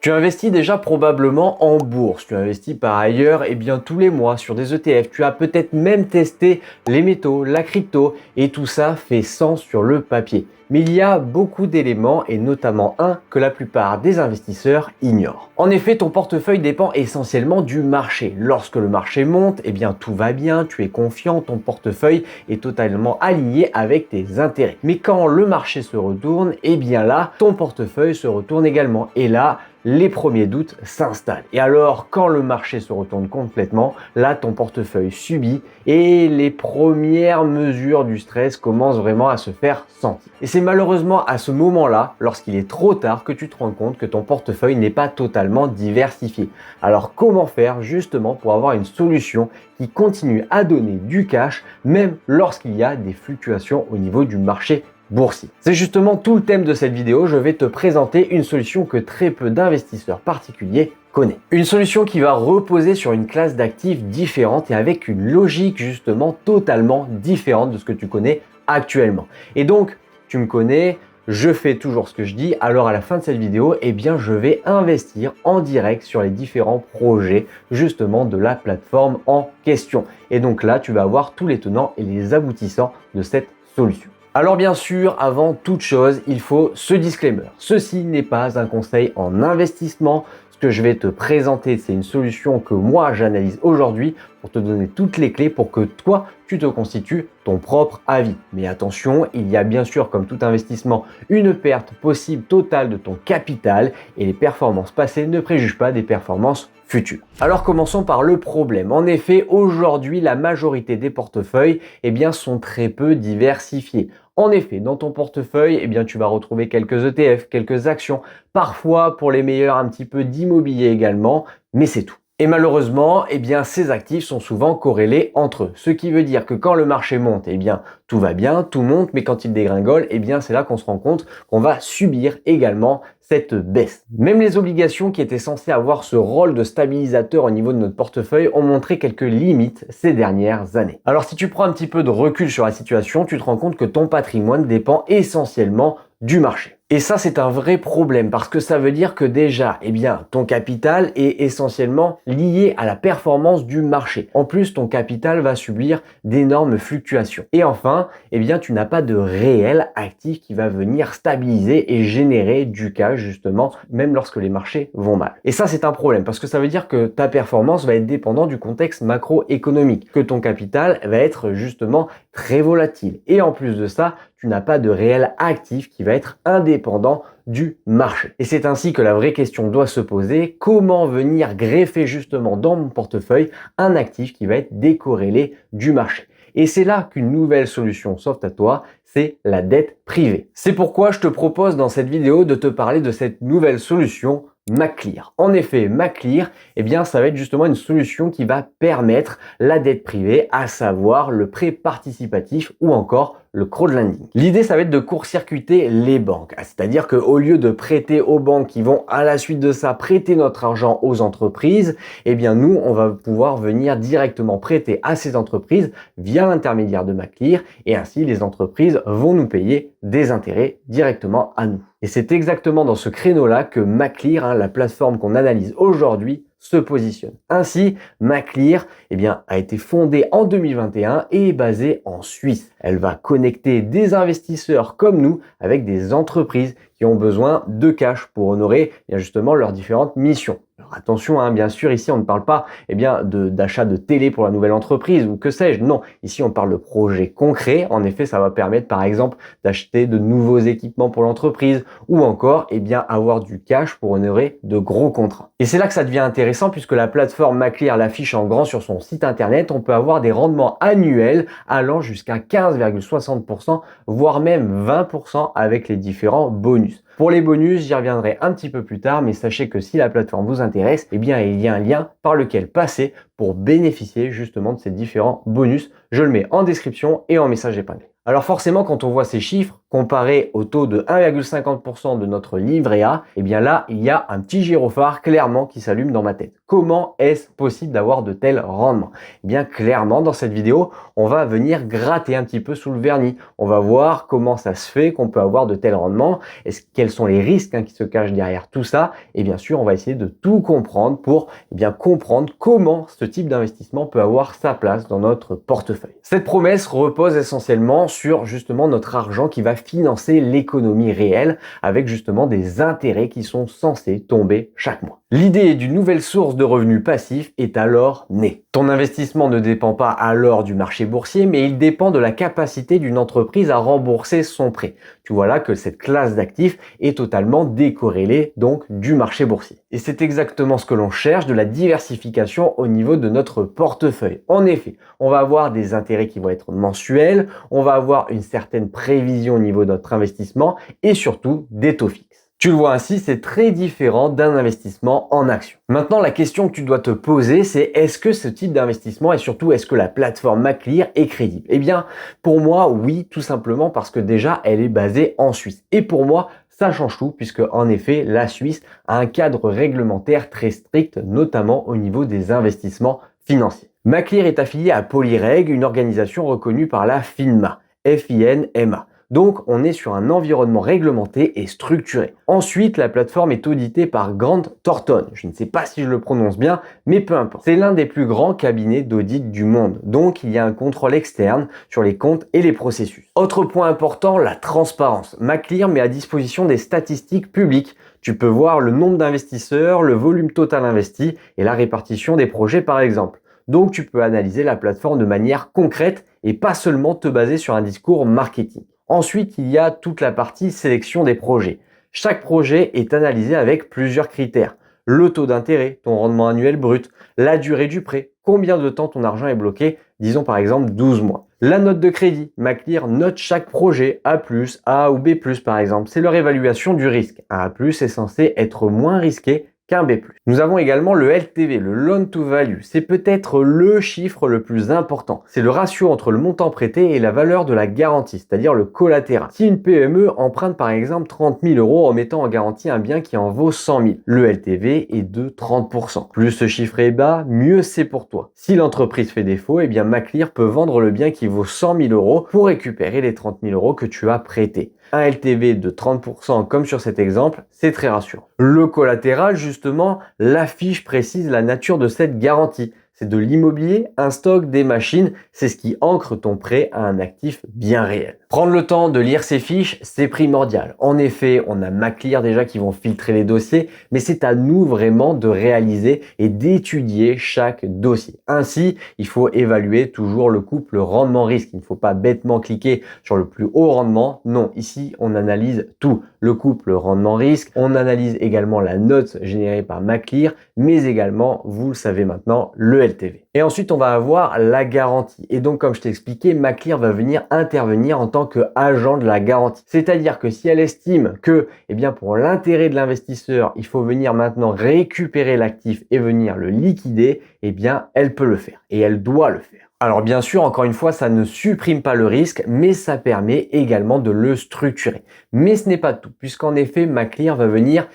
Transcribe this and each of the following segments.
Tu investis déjà probablement en bourse, tu investis par ailleurs tous les mois sur des ETF, tu as peut-être même testé les métaux, la crypto et tout ça fait sens sur le papier. Mais il y a beaucoup d'éléments et notamment un que la plupart des investisseurs ignorent. En effet, ton portefeuille dépend essentiellement du marché. Lorsque le marché monte, tout va bien, tu es confiant, ton portefeuille est totalement aligné avec tes intérêts. Mais quand le marché se retourne, là, ton portefeuille se retourne également. Et là, les premiers doutes s'installent. Et alors, quand le marché se retourne complètement, là, ton portefeuille subit et les premières mesures du stress commencent vraiment à se faire sentir. Et c'est malheureusement à ce moment-là, lorsqu'il est trop tard, que tu te rends compte que ton portefeuille n'est pas totalement diversifié. Alors, comment faire justement pour avoir une solution qui continue à donner du cash, même lorsqu'il y a des fluctuations au niveau du marché boursier. C'est justement tout le thème de cette vidéo. Je vais te présenter une solution que très peu d'investisseurs particuliers connaissent. Une solution qui va reposer sur une classe d'actifs différente et avec une logique justement totalement différente de ce que tu connais actuellement. Et donc, tu me connais, je fais toujours ce que je dis, alors à la fin de cette vidéo, je vais investir en direct sur les différents projets justement de la plateforme en question. Et donc là, tu vas avoir tous les tenants et les aboutissants de cette solution. Alors bien sûr, avant toute chose, il faut ce disclaimer. Ceci n'est pas un conseil en investissement. Ce que je vais te présenter, c'est une solution que moi j'analyse aujourd'hui pour te donner toutes les clés pour que toi, tu te constitues ton propre avis. Mais attention, il y a bien sûr, comme tout investissement, une perte possible totale de ton capital et les performances passées ne préjugent pas des performances futures. Alors commençons par le problème. En effet, aujourd'hui, la majorité des portefeuilles sont très peu diversifiés. En effet, dans ton portefeuille, tu vas retrouver quelques ETF, quelques actions, parfois pour les meilleurs un petit peu d'immobilier également, mais c'est tout. Et malheureusement, ces actifs sont souvent corrélés entre eux. Ce qui veut dire que quand le marché monte, tout va bien, tout monte, mais quand il dégringole, c'est là qu'on se rend compte qu'on va subir également cette baisse. Même les obligations qui étaient censées avoir ce rôle de stabilisateur au niveau de notre portefeuille ont montré quelques limites ces dernières années. Alors si tu prends un petit peu de recul sur la situation, tu te rends compte que ton patrimoine dépend essentiellement du marché. Et ça, c'est un vrai problème parce que ça veut dire que déjà, ton capital est essentiellement lié à la performance du marché. En plus, ton capital va subir d'énormes fluctuations. Et enfin, tu n'as pas de réel actif qui va venir stabiliser et générer du cash justement, même lorsque les marchés vont mal. Et ça, c'est un problème parce que ça veut dire que ta performance va être dépendante du contexte macroéconomique, que ton capital va être justement très volatile. Et en plus de ça, tu n'as pas de réel actif qui va être indépendant du marché. Et c'est ainsi que la vraie question doit se poser, comment venir greffer justement dans mon portefeuille un actif qui va être décorrélé du marché. Et c'est là qu'une nouvelle solution s'offre à toi, c'est la dette privée. C'est pourquoi je te propose dans cette vidéo de te parler de cette nouvelle solution Maclear. En effet, Maclear, ça va être justement une solution qui va permettre la dette privée, à savoir le prêt participatif ou encore le crowdlending. L'idée, ça va être de court-circuiter les banques. C'est-à-dire qu'au lieu de prêter aux banques qui vont à la suite de ça prêter notre argent aux entreprises, nous, on va pouvoir venir directement prêter à ces entreprises via l'intermédiaire de Maclear et ainsi les entreprises vont nous payer des intérêts directement à nous. Et c'est exactement dans ce créneau-là que Maclear, la plateforme qu'on analyse aujourd'hui, se positionne. Ainsi, Maclear a été fondée en 2021 et est basée en Suisse. Elle va connecter des investisseurs comme nous avec des entreprises qui ont besoin de cash pour honorer justement leurs différentes missions. Alors attention, bien sûr, ici on ne parle pas d'achat de télé pour la nouvelle entreprise ou que sais-je. Non, ici on parle de projets concrets. En effet, ça va permettre par exemple d'acheter de nouveaux équipements pour l'entreprise ou encore avoir du cash pour honorer de gros contrats. Et c'est là que ça devient intéressant puisque la plateforme Maclear l'affiche en grand sur son site internet. On peut avoir des rendements annuels allant jusqu'à 15,60%, voire même 20% avec les différents bonus. Pour les bonus, j'y reviendrai un petit peu plus tard, mais sachez que si la plateforme vous intéresse, il y a un lien par lequel passer pour bénéficier justement de ces différents bonus. Je le mets en description et en message épinglé. Alors forcément, quand on voit ces chiffres, comparés au taux de 1,50% de notre livret A, eh bien là, il y a un petit gyrophare clairement qui s'allume dans ma tête. Comment est-ce possible d'avoir de tels rendements? Eh bien clairement, dans cette vidéo, on va venir gratter un petit peu sous le vernis. On va voir comment ça se fait qu'on peut avoir de tels rendements, quels sont les risques qui se cachent derrière tout ça, et bien sûr, on va essayer de tout comprendre pour bien comprendre comment ce type d'investissement peut avoir sa place dans notre portefeuille. Cette promesse repose essentiellement sur justement notre argent qui va financer l'économie réelle avec justement des intérêts qui sont censés tomber chaque mois. L'idée d'une nouvelle source de revenus passifs est alors née. Ton investissement ne dépend pas alors du marché boursier, mais il dépend de la capacité d'une entreprise à rembourser son prêt. Tu vois là que cette classe d'actifs est totalement décorrélée donc du marché boursier. Et c'est exactement ce que l'on cherche, de la diversification au niveau de notre portefeuille. En effet, on va avoir des intérêts qui vont être mensuels, on va avoir une certaine prévision au niveau de notre investissement et surtout des taux fixes. Tu le vois ainsi, c'est très différent d'un investissement en action. Maintenant, la question que tu dois te poser, c'est est-ce que ce type d'investissement et surtout est-ce que la plateforme Maclear est crédible? Eh bien, pour moi, oui, tout simplement parce que déjà, elle est basée en Suisse. Et pour moi, ça change tout puisque en effet, la Suisse a un cadre réglementaire très strict, notamment au niveau des investissements financiers. Maclear est affilié à Polyreg, une organisation reconnue par la FINMA, FINMA. Donc, on est sur un environnement réglementé et structuré. Ensuite, la plateforme est auditée par Grant Thornton. Je ne sais pas si je le prononce bien, mais peu importe. C'est l'un des plus grands cabinets d'audit du monde. Donc, il y a un contrôle externe sur les comptes et les processus. Autre point important, la transparence. Maclear met à disposition des statistiques publiques. Tu peux voir le nombre d'investisseurs, le volume total investi et la répartition des projets par exemple. Donc, tu peux analyser la plateforme de manière concrète et pas seulement te baser sur un discours marketing. Ensuite, il y a toute la partie sélection des projets. Chaque projet est analysé avec plusieurs critères. Le taux d'intérêt, ton rendement annuel brut, la durée du prêt, combien de temps ton argent est bloqué, disons par exemple 12 mois. La note de crédit, Maclear note chaque projet A+, A ou B+, par exemple. C'est leur évaluation du risque. Un A+, est censé être moins risqué qu'un B+. Nous avons également le LTV, le Loan to Value. C'est peut-être le chiffre le plus important. C'est le ratio entre le montant prêté et la valeur de la garantie, c'est-à-dire le collatéral. Si une PME emprunte par exemple 30 000 € en mettant en garantie un bien qui en vaut 100 000, le LTV est de 30%. Plus ce chiffre est bas, mieux c'est pour toi. Si l'entreprise fait défaut, eh bien Maclear peut vendre le bien qui vaut 100 000 € pour récupérer les 30 000 € que tu as prêtés. Un LTV de 30% comme sur cet exemple, c'est très rassurant. Le collatéral, justement, l'affiche précise la nature de cette garantie. C'est de l'immobilier, un stock, des machines, c'est ce qui ancre ton prêt à un actif bien réel. Prendre le temps de lire ces fiches, c'est primordial. En effet, on a Maclear déjà qui vont filtrer les dossiers, mais c'est à nous vraiment de réaliser et d'étudier chaque dossier. Ainsi, il faut évaluer toujours le couple rendement-risque. Il ne faut pas bêtement cliquer sur le plus haut rendement. Non, ici, on analyse tout. Le couple rendement-risque, on analyse également la note générée par Maclear, mais également, vous le savez maintenant, le LTV. Et ensuite, on va avoir la garantie. Et donc, comme je t'ai expliqué, Maclear va venir intervenir en tant qu'agent de la garantie. C'est-à-dire que si elle estime que, eh bien, pour l'intérêt de l'investisseur, il faut venir maintenant récupérer l'actif et venir le liquider, eh bien, elle peut le faire. Et elle doit le faire. Alors bien sûr, encore une fois, ça ne supprime pas le risque, mais ça permet également de le structurer. Mais ce n'est pas tout, puisqu'en effet, Maclear va venir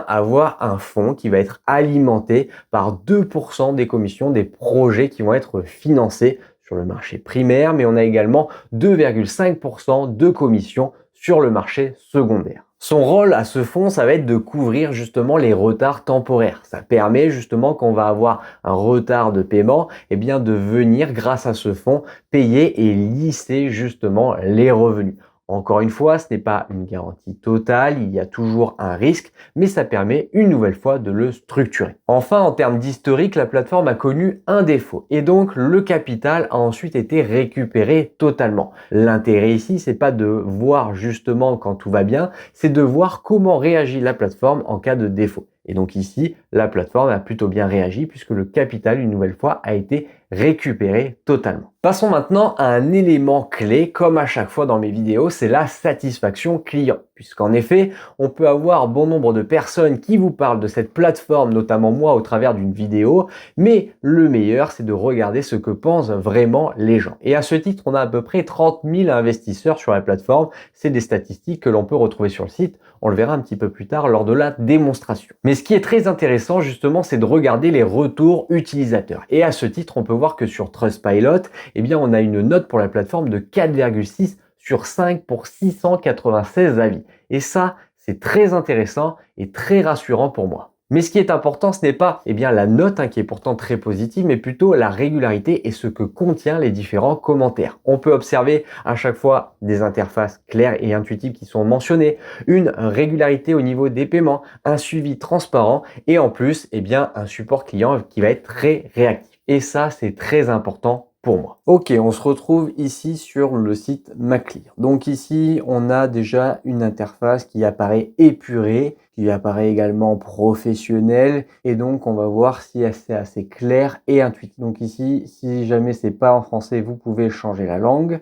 avoir un fonds qui va être alimenté par 2% des commissions des projets qui vont être financés sur le marché primaire, mais on a également 2,5% de commissions sur le marché secondaire. Son rôle à ce fonds, ça va être de couvrir justement les retards temporaires. Ça permet justement qu'on va avoir un retard de paiement, de venir grâce à ce fonds payer et lisser justement les revenus. Encore une fois, ce n'est pas une garantie totale, il y a toujours un risque, mais ça permet une nouvelle fois de le structurer. Enfin, en termes d'historique, la plateforme a connu un défaut et donc le capital a ensuite été récupéré totalement. L'intérêt ici, c'est pas de voir justement quand tout va bien, c'est de voir comment réagit la plateforme en cas de défaut. Et donc ici, la plateforme a plutôt bien réagi puisque le capital, une nouvelle fois, a été récupéré totalement. Passons maintenant à un élément clé, comme à chaque fois dans mes vidéos, c'est la satisfaction client. Puisqu'en effet, on peut avoir bon nombre de personnes qui vous parlent de cette plateforme, notamment moi au travers d'une vidéo, mais le meilleur, c'est de regarder ce que pensent vraiment les gens. Et à ce titre, on a à peu près 30 000 investisseurs sur la plateforme. C'est des statistiques que l'on peut retrouver sur le site. On le verra un petit peu plus tard lors de la démonstration. Mais ce qui est très intéressant justement, c'est de regarder les retours utilisateurs. Et à ce titre, on peut voir que sur Trustpilot, eh bien, on a une note pour la plateforme de 4,6 sur 5 pour 696 avis. Et ça, c'est très intéressant et très rassurant pour moi. Mais ce qui est important, ce n'est pas la note qui est pourtant très positive, mais plutôt la régularité et ce que contient les différents commentaires. On peut observer à chaque fois des interfaces claires et intuitives qui sont mentionnées, une régularité au niveau des paiements, un suivi transparent et en plus un support client qui va être très réactif. Et ça, c'est très important pour moi. Ok, on se retrouve ici sur le site Maclear. Donc ici, on a déjà une interface qui apparaît épurée, qui apparaît également professionnelle, et donc on va voir si c'est assez clair et intuitif. Donc ici, si jamais c'est pas en français, vous pouvez changer la langue.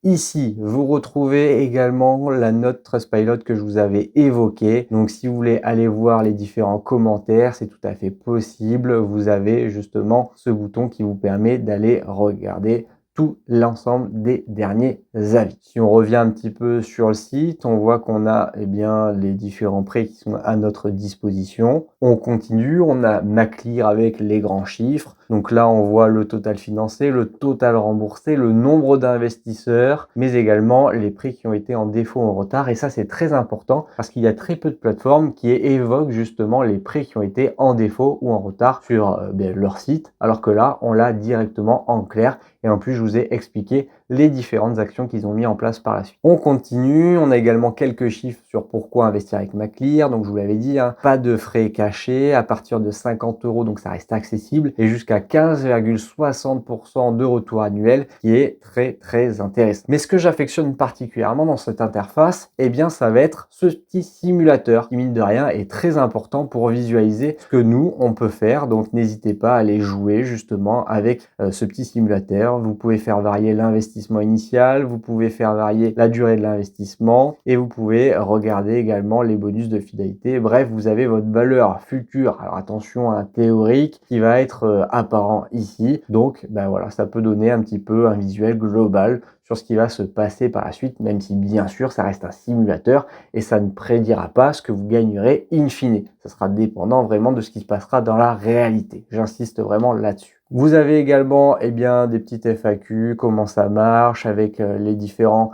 Ici, vous retrouvez également la note Trustpilot que je vous avais évoquée. Donc, si vous voulez aller voir les différents commentaires, c'est tout à fait possible. Vous avez justement ce bouton qui vous permet d'aller regarder tout l'ensemble des derniers avis. Si on revient un petit peu sur le site, on voit qu'on a les différents prêts qui sont à notre disposition. On continue, on a Maclear avec les grands chiffres. Donc là, on voit le total financé, le total remboursé, le nombre d'investisseurs, mais également les prix qui ont été en défaut ou en retard. Et ça, c'est très important parce qu'il y a très peu de plateformes qui évoquent justement les prix qui ont été en défaut ou en retard sur leur site, alors que là, on l'a directement en clair. Et en plus, je vous ai expliqué les différentes actions qu'ils ont mis en place par la suite. On continue, on a également quelques chiffres sur pourquoi investir avec Maclear. Donc, je vous l'avais dit, pas de frais cachés à partir de 50 €, donc ça reste accessible, et jusqu'à 15,60% de retour annuel, qui est très très intéressant. Mais ce que j'affectionne particulièrement dans cette interface, ça va être ce petit simulateur qui, mine de rien, est très important pour visualiser ce que nous, on peut faire. Donc, n'hésitez pas à aller jouer justement avec ce petit simulateur. Vous pouvez faire varier l'investissement initial, vous pouvez faire varier la durée de l'investissement et vous pouvez regarder également les bonus de fidélité. Bref, vous avez votre valeur future, alors attention, théorique, qui va être apparent ici. Donc, voilà, ça peut donner un petit peu un visuel global sur ce qui va se passer par la suite, même si bien sûr, ça reste un simulateur et ça ne prédira pas ce que vous gagnerez in fine. Ça sera dépendant vraiment de ce qui se passera dans la réalité. J'insiste vraiment là-dessus. Vous avez également des petites FAQ, comment ça marche avec les différents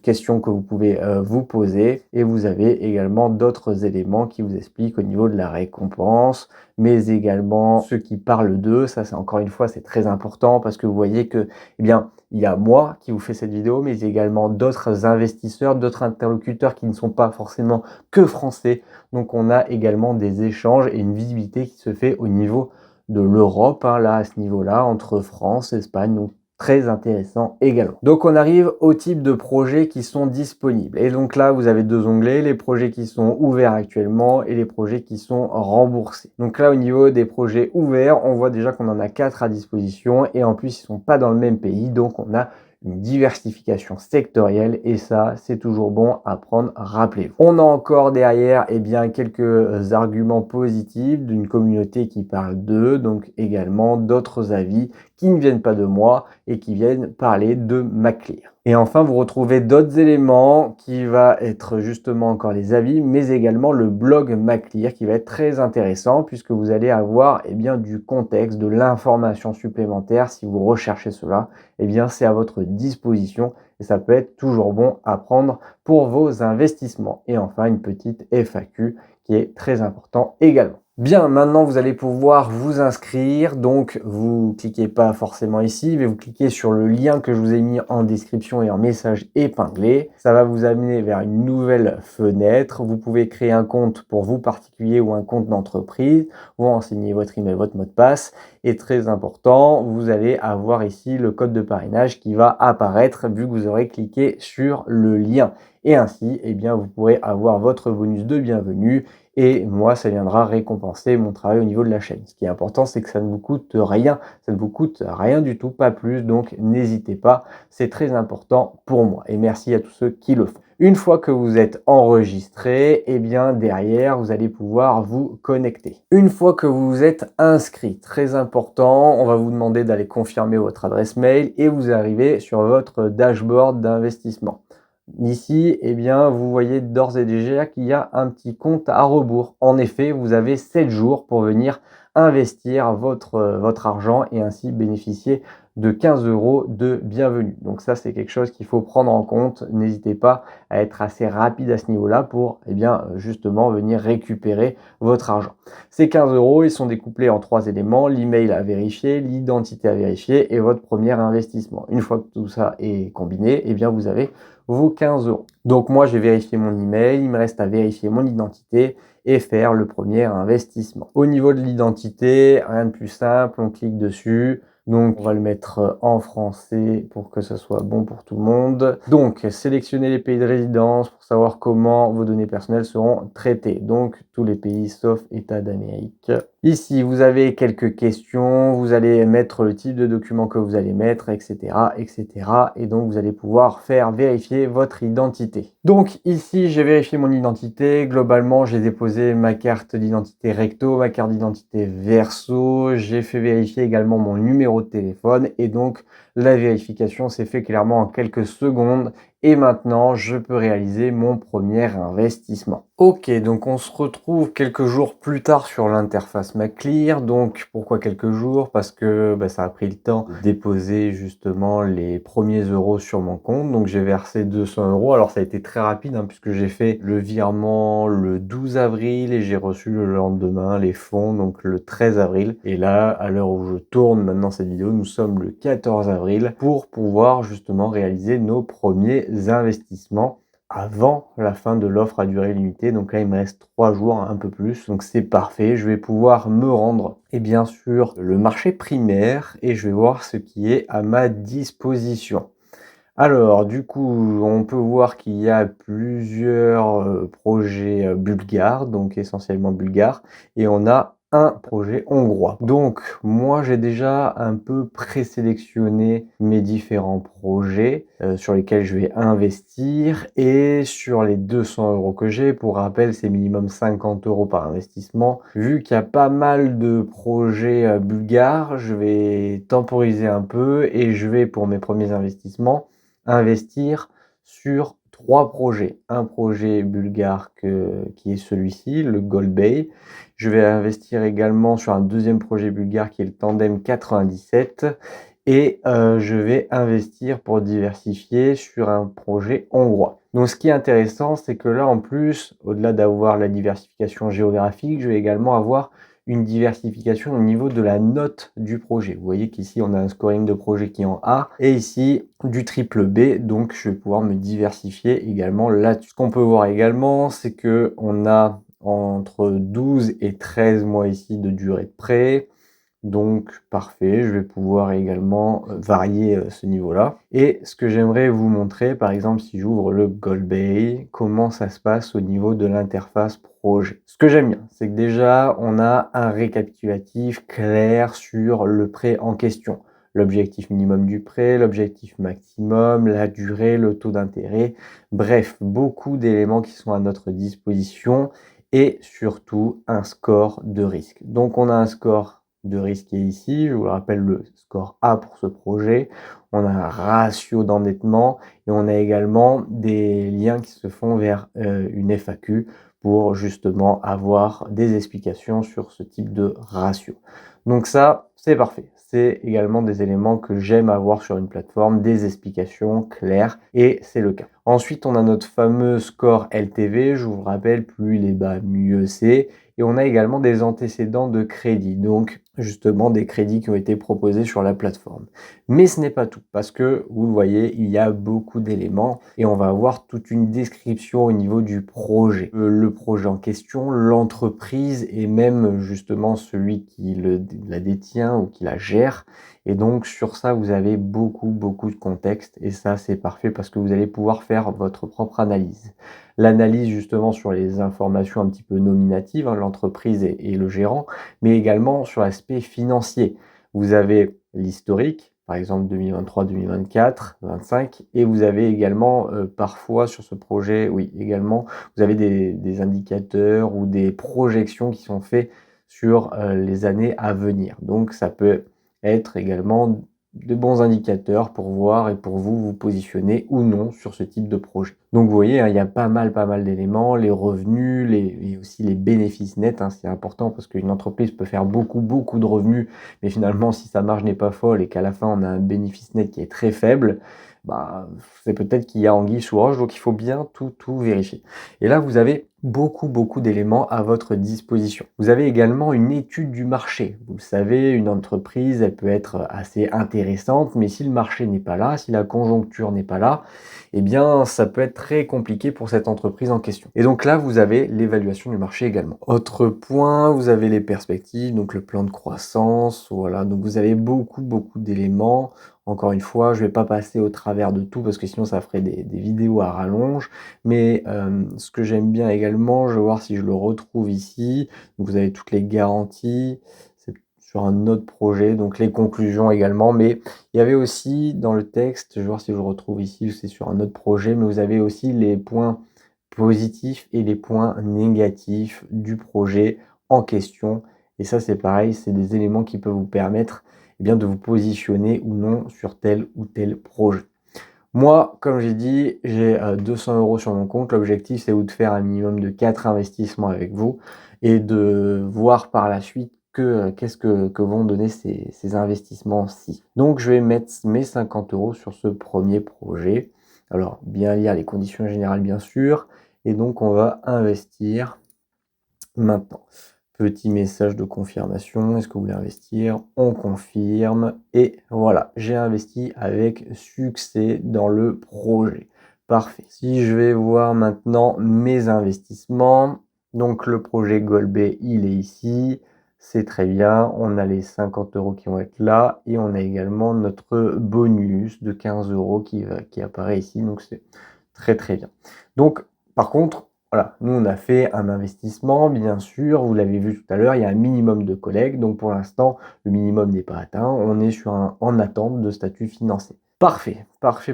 questions que vous pouvez vous poser, et vous avez également d'autres éléments qui vous expliquent au niveau de la récompense, mais également ceux qui parlent d'eux. Ça, c'est encore une fois, c'est très important parce que vous voyez que il y a moi qui vous fais cette vidéo, mais également d'autres investisseurs, d'autres interlocuteurs qui ne sont pas forcément que français. Donc on a également des échanges et une visibilité qui se fait au niveau de l'Europe, là à ce niveau-là, entre France, Espagne, donc très intéressant également. Donc on arrive au type de projets qui sont disponibles. Et donc là, vous avez deux onglets, les projets qui sont ouverts actuellement et les projets qui sont remboursés. Donc là, au niveau des projets ouverts, on voit déjà qu'on en a 4 à disposition et en plus, ils ne sont pas dans le même pays, donc on a une diversification sectorielle et ça, c'est toujours bon à prendre, rappelez-vous. On a encore derrière quelques arguments positifs d'une communauté qui parle d'eux, donc également d'autres avis qui ne viennent pas de moi et qui viennent parler de Maclear. Et enfin, vous retrouvez d'autres éléments qui va être justement encore les avis, mais également le blog Maclear qui va être très intéressant puisque vous allez avoir du contexte, de l'information supplémentaire. Si vous recherchez cela, c'est à votre disposition et ça peut être toujours bon à prendre pour vos investissements. Et enfin, une petite FAQ qui est très important également. Bien, maintenant vous allez pouvoir vous inscrire, donc vous cliquez pas forcément ici, mais vous cliquez sur le lien que je vous ai mis en description et en message épinglé. Ça va vous amener vers une nouvelle fenêtre. Vous pouvez créer un compte pour vous particulier ou un compte d'entreprise, vous renseignez votre email, votre mot de passe. Et très important, vous allez avoir ici le code de parrainage qui va apparaître vu que vous aurez cliqué sur le lien. et ainsi, eh bien, vous pourrez avoir votre bonus de bienvenue et moi, ça viendra récompenser mon travail au niveau de la chaîne. Ce qui est important, c'est que ça ne vous coûte rien, ça ne vous coûte rien du tout, pas plus, donc n'hésitez pas, c'est très important pour moi et merci à tous ceux qui le font. Une fois que vous êtes enregistré, eh bien derrière, vous allez pouvoir vous connecter. Une fois que vous vous êtes inscrit, très important, on va vous demander d'aller confirmer votre adresse mail et vous arrivez sur votre dashboard d'investissement. Ici, eh bien, vous voyez d'ores et déjà qu'il y a un petit compte à rebours. En effet, vous avez 7 jours pour venir investir votre argent et ainsi bénéficier de 15 € de bienvenue. Donc ça, c'est quelque chose qu'il faut prendre en compte. N'hésitez pas à être assez rapide à ce niveau-là pour eh bien, justement venir récupérer votre argent. Ces 15 €, ils sont découplés en 3 éléments, l'email à vérifier, l'identité à vérifier et votre premier investissement. Une fois que tout ça est combiné, eh bien, vous avez vos 15 €. Donc moi, j'ai vérifié mon email, il me reste à vérifier mon identité et faire le premier investissement. Au niveau de l'identité, rien de plus simple, on clique dessus. Donc, on va le mettre en français pour que ce soit bon pour tout le monde. Donc, sélectionnez les pays de résidence pour savoir comment vos données personnelles seront traitées. Donc, tous les pays sauf État d'Amérique. Ici, vous avez quelques questions, vous allez mettre le type de document que vous allez mettre, etc., etc. Et donc, vous allez pouvoir faire vérifier votre identité. Donc, ici, j'ai vérifié mon identité. Globalement, j'ai déposé ma carte d'identité recto, ma carte d'identité verso. J'ai fait vérifier également mon numéro de téléphone. Et donc, la vérification s'est fait clairement en quelques secondes. Et maintenant, je peux réaliser mon premier investissement. Ok, donc on se retrouve quelques jours plus tard sur l'interface MaClear. Donc pourquoi quelques jours? Parce que ça a pris le temps de déposer justement les premiers euros sur mon compte. Donc j'ai versé 200 €. Alors ça a été très rapide puisque j'ai fait le virement le 12 avril et j'ai reçu le lendemain les fonds, donc le 13 avril. Et là, à l'heure où je tourne maintenant cette vidéo, nous sommes le 14 avril pour pouvoir justement réaliser nos premiers investissements avant la fin de l'offre à durée limitée. Donc là, il me reste 3 jours, un peu plus. Donc c'est parfait. Je vais pouvoir me rendre et bien sûr le marché primaire et je vais voir ce qui est à ma disposition. Alors, du coup, on peut voir qu'il y a plusieurs projets bulgares, donc essentiellement bulgares, et on a un projet hongrois. Donc, moi, j'ai déjà un peu présélectionné mes différents projets sur lesquels je vais investir, et sur les 200 € que j'ai, pour rappel, c'est minimum 50 € par investissement. Vu qu'il y a pas mal de projets bulgares, je vais temporiser un peu et je vais, pour mes premiers investissements, investir sur 3 projets. Un projet bulgare qui est celui-ci, le Gold Bay. Je vais investir également sur un deuxième projet bulgare qui est le Tandem 97 et je vais investir pour diversifier sur un projet hongrois. Donc ce qui est intéressant, c'est que là en plus, au-delà d'avoir la diversification géographique, je vais également avoir une diversification au niveau de la note du projet. Vous voyez qu'ici, on a un scoring de projet qui est en A et ici, du triple B. Donc, je vais pouvoir me diversifier également là-dessus. Ce qu'on peut voir également, c'est que on a entre 12 et 13 mois ici de durée de prêt. Donc, parfait, je vais pouvoir également varier ce niveau-là. Et ce que j'aimerais vous montrer, par exemple, si j'ouvre le Gold Bay, comment ça se passe au niveau de l'interface projet. Ce que j'aime bien, c'est que déjà, on a un récapitulatif clair sur le prêt en question. L'objectif minimum du prêt, l'objectif maximum, la durée, le taux d'intérêt. Bref, beaucoup d'éléments qui sont à notre disposition et surtout un score de risque. Donc, on a un score de risque qui est ici. Je vous le rappelle, le score A pour ce projet. On a un ratio d'endettement et on a également des liens qui se font vers une FAQ pour justement avoir des explications sur ce type de ratio. Donc ça, c'est parfait. C'est également des éléments que j'aime avoir sur une plateforme, des explications claires et c'est le cas. Ensuite, on a notre fameux score LTV. Je vous rappelle, plus il est bas, mieux c'est. et on a également des antécédents de crédit, donc justement des crédits qui ont été proposés sur la plateforme. Mais ce n'est pas tout, parce que vous le voyez, il y a beaucoup d'éléments et on va avoir toute une description au niveau du projet. Le projet en question, l'entreprise et même justement celui qui la détient ou qui la gère. Et donc sur ça, vous avez beaucoup de contexte et ça, c'est parfait parce que vous allez pouvoir faire votre propre analyse. L'analyse justement sur les informations un petit peu nominatives, hein, l'entreprise et le gérant, mais également sur l'aspect financier. Vous avez l'historique, par exemple 2023, 2024, 2025, et vous avez également parfois sur ce projet, oui, également, vous avez des indicateurs ou des projections qui sont faits sur les années à venir. Donc ça peut être également de bons indicateurs pour voir et pour vous positionner ou non sur ce type de projet. Donc vous voyez, hein, il y a pas mal d'éléments, les revenus, et aussi les bénéfices nets, hein, c'est important parce qu'une entreprise peut faire beaucoup de revenus, mais finalement si sa marge n'est pas folle et qu'à la fin on a un bénéfice net qui est très faible, bah, c'est peut-être qu'il y a anguille sous roche, donc il faut bien tout vérifier. Et là, vous avez beaucoup d'éléments à votre disposition. Vous avez également une étude du marché. Vous le savez, une entreprise, elle peut être assez intéressante, mais si le marché n'est pas là, si la conjoncture n'est pas là, eh bien, ça peut être très compliqué pour cette entreprise en question. Et donc là, vous avez l'évaluation du marché également. Autre point, vous avez les perspectives, donc le plan de croissance, voilà. Donc vous avez beaucoup d'éléments. Encore une fois, je ne vais pas passer au travers de tout parce que sinon ça ferait des vidéos à rallonge. Mais ce que j'aime bien également, je vais voir si je le retrouve ici. Donc vous avez toutes les garanties, c'est sur un autre projet, donc les conclusions également. Mais il y avait aussi dans le texte, je vais voir si je le retrouve ici, c'est sur un autre projet, mais vous avez aussi les points positifs et les points négatifs du projet en question. Et ça, c'est pareil, c'est des éléments qui peuvent vous permettre eh bien, de vous positionner ou non sur tel ou tel projet. Moi, comme j'ai dit, j'ai 200 € sur mon compte. L'objectif, c'est de faire un minimum de 4 investissements avec vous et de voir par la suite qu'est-ce que vont donner ces investissements-ci. Donc, je vais mettre mes 50 € sur ce premier projet. Alors, bien lire les conditions générales, bien sûr. Et donc, on va investir maintenant. Petit message de confirmation, est-ce que vous voulez investir? On confirme et voilà, j'ai investi avec succès dans le projet. Parfait. Si je vais voir maintenant mes investissements, donc le projet Golbet, il est ici, c'est très bien, on a les 50 € qui vont être là et on a également notre bonus de 15 € qui apparaît ici, donc c'est très bien. Donc, par contre, voilà, nous on a fait un investissement, bien sûr, vous l'avez vu tout à l'heure, il y a un minimum de collègues, donc pour l'instant, le minimum n'est pas atteint, on est en attente de statut financier. Parfait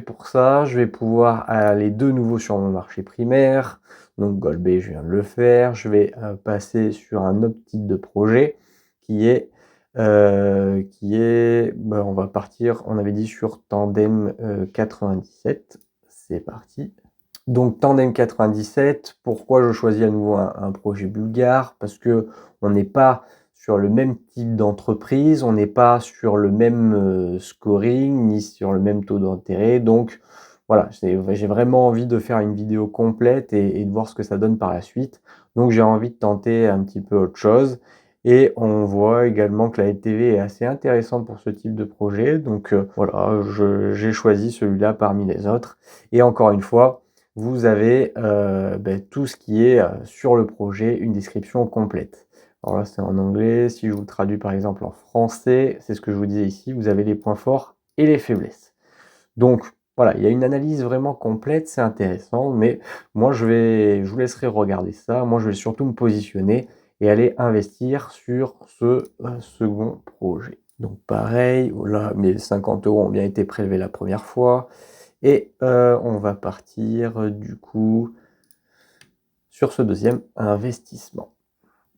pour ça, je vais pouvoir aller de nouveau sur mon marché primaire, donc Golbet, je viens de le faire, je vais passer sur un autre type de projet qui est, on va partir, on avait dit sur Tandem 97, c'est parti. Donc Tandem 97, pourquoi je choisis à nouveau un projet bulgare? Parce que on n'est pas sur le même type d'entreprise, on n'est pas sur le même scoring, ni sur le même taux d'intérêt. Donc voilà, j'ai vraiment envie de faire une vidéo complète et de voir ce que ça donne par la suite. Donc j'ai envie de tenter un petit peu autre chose. Et on voit également que la LTV est assez intéressante pour ce type de projet. Donc voilà, j'ai choisi celui-là parmi les autres. Et encore une fois, vous avez tout ce qui est sur le projet, une description complète. Alors là, c'est en anglais. Si je vous traduis par exemple en français, c'est ce que je vous disais ici, vous avez les points forts et les faiblesses. Donc voilà, il y a une analyse vraiment complète, c'est intéressant, mais moi je vous laisserai regarder ça. Moi, je vais surtout me positionner et aller investir sur ce second projet. Donc pareil, voilà, mes 50 € ont bien été prélevés la première fois. Et on va partir du coup sur ce deuxième investissement.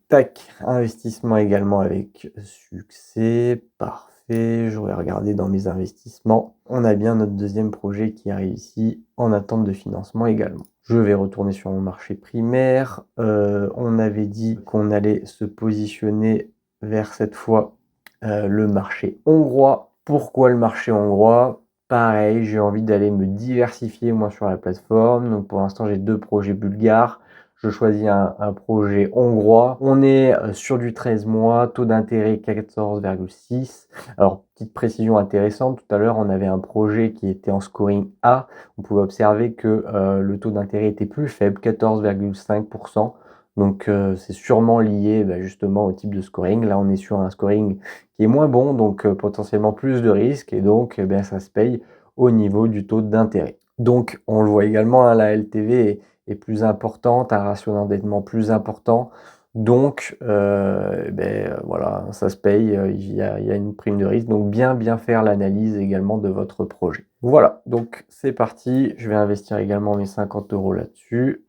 Tac, investissement également avec succès, parfait. Je vais regarder dans mes investissements. On a bien notre deuxième projet qui arrive ici en attente de financement également. Je vais retourner sur mon marché primaire. On avait dit qu'on allait se positionner vers cette fois le marché hongrois. Pourquoi le marché hongrois? Pareil, j'ai envie d'aller me diversifier moi sur la plateforme. Donc pour l'instant, j'ai 2 projets bulgares. Je choisis un projet hongrois. On est sur du 13 mois, taux d'intérêt 14,6. Alors, petite précision intéressante, tout à l'heure, on avait un projet qui était en scoring A. On pouvait observer que le taux d'intérêt était plus faible, 14,5%. Donc, c'est sûrement lié justement au type de scoring. Là, on est sur un scoring qui est moins bon, donc potentiellement plus de risques. Et donc, ça se paye au niveau du taux d'intérêt. Donc, on le voit également, hein, la LTV est plus importante, un ratio d'endettement plus important. Donc, voilà, ça se paye, il y a une prime de risque. Donc, bien faire l'analyse également de votre projet. Voilà, donc c'est parti. Je vais investir également mes 50 € là-dessus.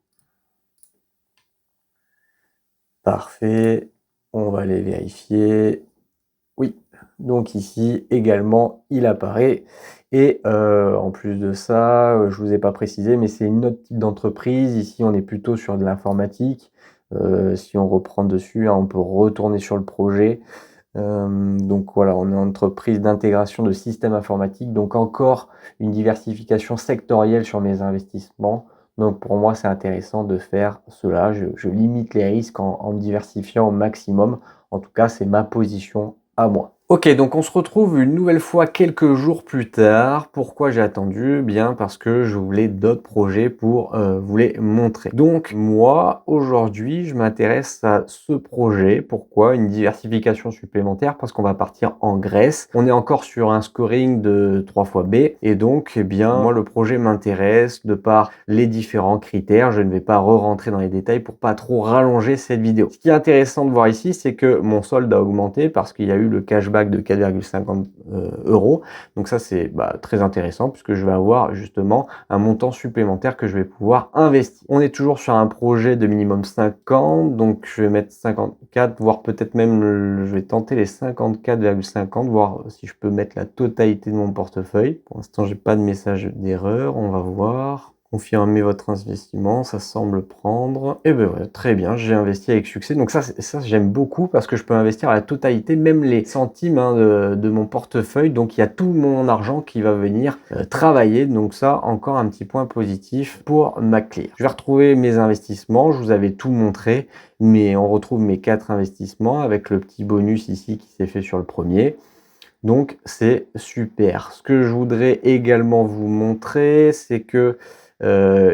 Parfait. On va aller vérifier. Oui, donc ici également, il apparaît. Et en plus de ça, je vous ai pas précisé, mais c'est une autre type d'entreprise. Ici, on est plutôt sur de l'informatique. Si on reprend dessus, hein, on peut retourner sur le projet. Donc voilà, on est en entreprise d'intégration de systèmes informatiques. Donc encore une diversification sectorielle sur mes investissements. Donc pour moi, c'est intéressant de faire cela. Je limite les risques en diversifiant au maximum. En tout cas, c'est ma position à moi. Ok, donc on se retrouve une nouvelle fois quelques jours plus tard. Pourquoi j'ai attendu? Bien parce que je voulais d'autres projets pour vous les montrer. Donc moi, aujourd'hui, je m'intéresse à ce projet. Pourquoi? Une diversification supplémentaire parce qu'on va partir en Grèce. On est encore sur un scoring de 3 fois B et donc, moi, le projet m'intéresse de par les différents critères. Je ne vais pas re-rentrer dans les détails pour pas trop rallonger cette vidéo. Ce qui est intéressant de voir ici, c'est que mon solde a augmenté parce qu'il y a eu le cashback de 4,50 €. Donc ça, c'est très intéressant puisque je vais avoir justement un montant supplémentaire que je vais pouvoir investir. On est toujours sur un projet de minimum 50, donc je vais mettre 54, voire peut-être même, je vais tenter les 54,50, voir si je peux mettre la totalité de mon portefeuille. Pour l'instant, j'ai pas de message d'erreur, on va voir. Confirmez votre investissement, ça semble prendre. Et ouais, très bien, j'ai investi avec succès. Donc ça j'aime beaucoup parce que je peux investir à la totalité, même les centimes de mon portefeuille. Donc il y a tout mon argent qui va venir travailler. Donc ça, encore un petit point positif pour MacClear. Je vais retrouver mes investissements, je vous avais tout montré, mais on retrouve mes 4 investissements avec le petit bonus ici qui s'est fait sur le premier. Donc c'est super. Ce que je voudrais également vous montrer, c'est que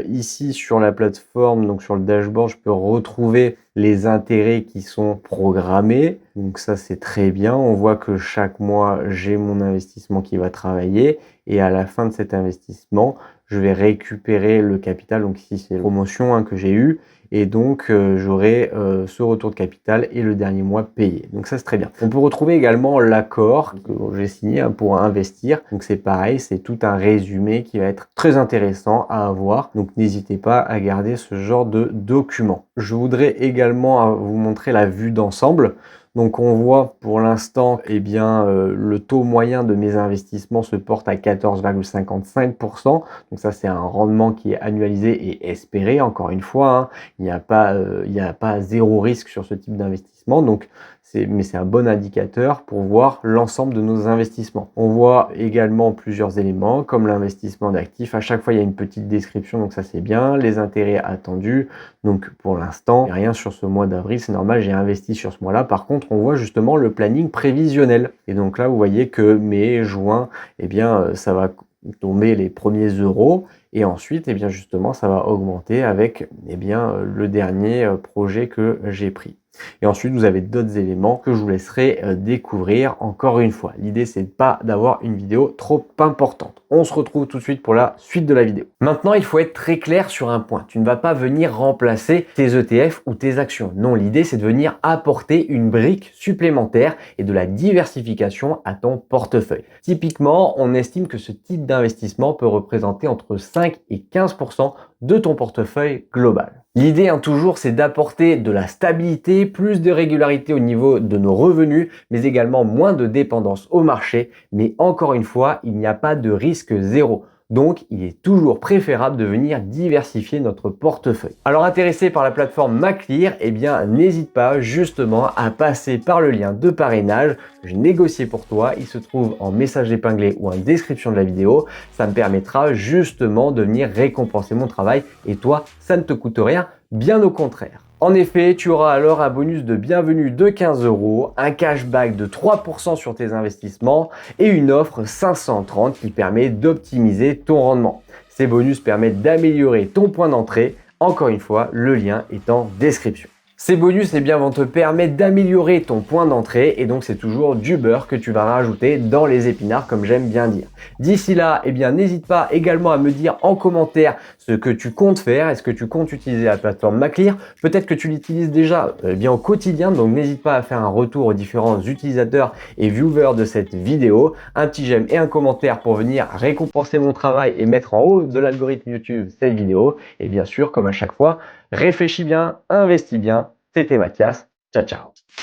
ici sur la plateforme, donc sur le dashboard, je peux retrouver les intérêts qui sont programmés. Donc ça, c'est très bien. On voit que chaque mois, j'ai mon investissement qui va travailler et à la fin de cet investissement, je vais récupérer le capital. Donc ici, c'est la promotion que j'ai eue et donc j'aurai ce retour de capital et le dernier mois payé. Donc ça, c'est très bien. On peut retrouver également l'accord que j'ai signé pour investir. Donc c'est pareil, c'est tout un résumé qui va être très intéressant à avoir. Donc n'hésitez pas à garder ce genre de document. Je voudrais également vous montrer la vue d'ensemble. Donc on voit pour l'instant, le taux moyen de mes investissements se porte à 14,55%. Donc ça, c'est un rendement qui est annualisé et espéré. Encore une fois, il n'y a pas zéro risque sur ce type d'investissement. Donc mais c'est un bon indicateur pour voir l'ensemble de nos investissements. On voit également plusieurs éléments comme l'investissement d'actifs. À chaque fois, il y a une petite description, donc ça c'est bien. Les intérêts attendus. Donc pour l'instant, rien sur ce mois d'avril, c'est normal, j'ai investi sur ce mois-là. Par contre, on voit justement le planning prévisionnel. Et donc là, vous voyez que mai, juin, ça va tomber les premiers euros. Et ensuite, justement, ça va augmenter avec le dernier projet que j'ai pris. Et ensuite, vous avez d'autres éléments que je vous laisserai découvrir encore une fois. L'idée, c'est pas d'avoir une vidéo trop importante. On se retrouve tout de suite pour la suite de la vidéo. Maintenant, il faut être très clair sur un point. Tu ne vas pas venir remplacer tes ETF ou tes actions. Non, l'idée, c'est de venir apporter une brique supplémentaire et de la diversification à ton portefeuille. Typiquement, on estime que ce type d'investissement peut représenter entre 5 et 15% de ton portefeuille global. L'idée toujours, c'est d'apporter de la stabilité, plus de régularité au niveau de nos revenus, mais également moins de dépendance au marché. Mais encore une fois, il n'y a pas de risque zéro. Donc, il est toujours préférable de venir diversifier notre portefeuille. Alors, intéressé par la plateforme Maclear, eh bien, n'hésite pas justement à passer par le lien de parrainage que j'ai négocié pour toi. Il se trouve en message épinglé ou en description de la vidéo. Ça me permettra justement de venir récompenser mon travail et toi, ça ne te coûte rien, bien au contraire. En effet, tu auras alors un bonus de bienvenue de 15 €, un cashback de 3% sur tes investissements et une offre 530 qui permet d'optimiser ton rendement. Ces bonus permettent d'améliorer ton point d'entrée. Encore une fois, le lien est en description. Ces bonus vont te permettre d'améliorer ton point d'entrée et donc c'est toujours du beurre que tu vas rajouter dans les épinards comme j'aime bien dire. D'ici là, n'hésite pas également à me dire en commentaire ce que tu comptes faire. Est-ce que tu comptes utiliser la plateforme Maclear? Peut-être que tu l'utilises déjà au quotidien, donc n'hésite pas à faire un retour aux différents utilisateurs et viewers de cette vidéo. Un petit j'aime et un commentaire pour venir récompenser mon travail et mettre en haut de l'algorithme YouTube cette vidéo. Et bien sûr, comme à chaque fois, réfléchis bien, investis bien. C'était Mathias. Ciao, ciao.